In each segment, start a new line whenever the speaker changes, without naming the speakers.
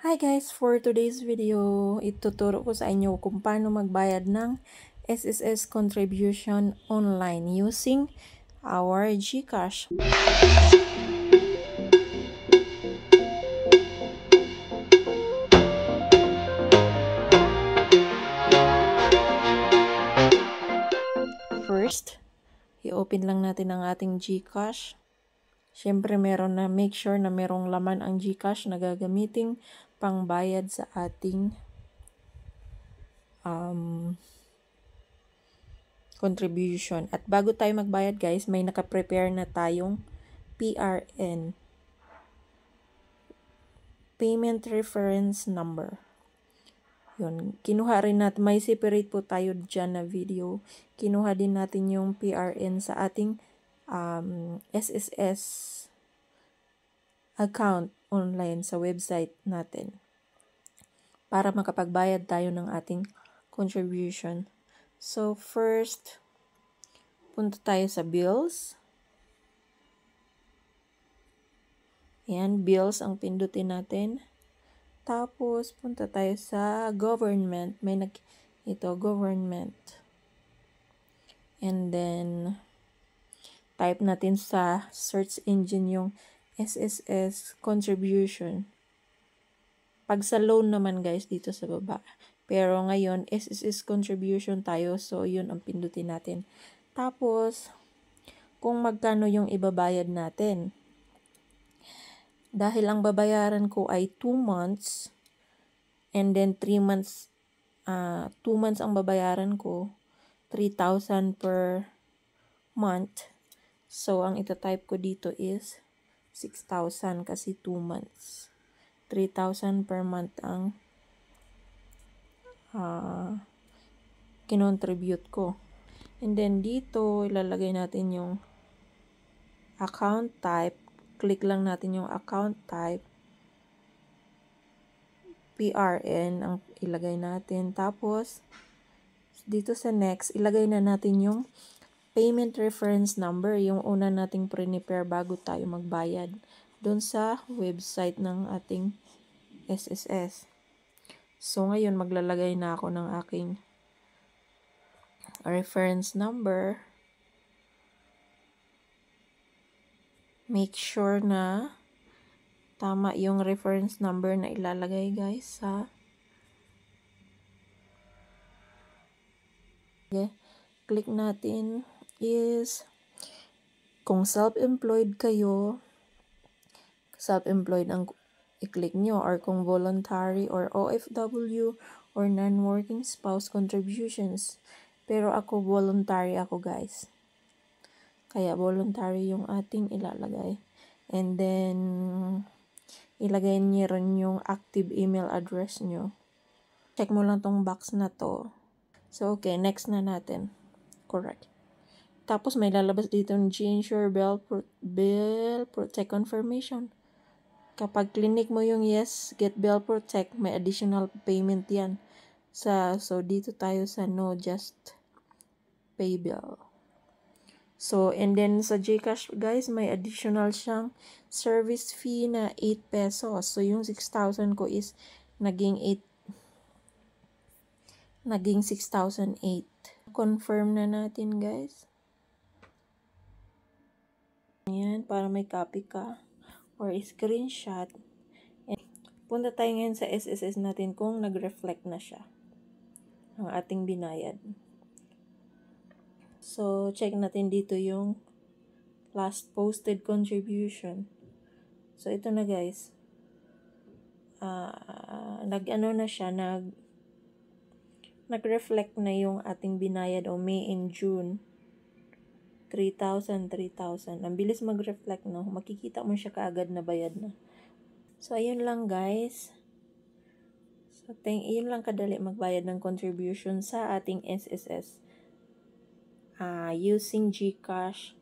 Hi guys! For today's video, ituturo ko sa inyo kung paano magbayad ng SSS contribution online using our GCash. First, i-open lang natin ang ating GCash. Siyempre, make sure na merong laman ang GCash na gagamiting pangbayad sa ating contribution. At bago tayo magbayad guys, may nakaprepare na tayong PRN. Payment Reference Number. Yun. Kinuha rin natin, may separate po tayo dyan na video. Kinuha din natin yung PRN sa ating SSS account online sa website natin para makapagbayad tayo ng ating contribution. So, first, punta tayo sa bills. Ayan, bills ang pindutin natin. Tapos, punta tayo sa government. Government. And then, type natin sa search engine yung SSS contribution. Pag sa loan naman guys, dito sa baba. Pero ngayon, SSS contribution tayo. So, yun ang pindutin natin. Tapos, kung magkano yung ibabayad natin. Dahil ang babayaran ko ay 2 months. And then 3 months. 2 months ang babayaran ko. 3,000 per month. So, ang itatype ko dito is 6,000 kasi 2 months. 3,000 per month ang kinontribute ko. And then dito, ilalagay natin yung account type. Click lang natin yung account type. PRN ang ilagay natin. Tapos, dito sa next, ilagay na natin yung payment reference number. Yung una nating prepare bago tayo magbayad. Doon sa website ng ating SSS. So, ngayon maglalagay na ako ng aking reference number. Make sure na tama yung reference number na ilalagay guys sa click natin is kung self-employed kayo, self-employed ang i-click nyo, or kung voluntary or OFW or non-working spouse contributions. Pero ako voluntary ako guys. Kaya voluntary yung ating ilalagay. And then ilagay niyo rin yung active email address nyo. Check mo lang tong box na to. So okay, next na natin. Correct. Tapos may lalabas dito ng G-Insure Bill Protect Confirmation. Kapag clinic mo yung yes, get bill protect, may additional payment yan. So dito tayo sa no, just pay bill. So, and then sa GCash guys, may additional siyang service fee na 8 pesos. So, yung 6,000 ko is naging 6,008. Confirm na natin guys. Ayan, para may copy ka or screenshot. And punta tayo ngayon sa SSS natin kung nag-reflect na siya ang ating binayad. So, check natin dito yung last posted contribution. So, ito na guys. Nag-reflect na yung ating binayad o May and June. 3,000. Ang bilis mag-reflect, no? Makikita mo siya kaagad na bayad na. So, ayun lang guys. So, yun lang kadali magbayad ng contribution sa ating SSS. Using GCash.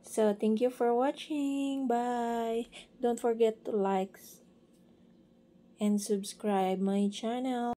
So, thank you for watching. Bye! Don't forget to like and subscribe my channel.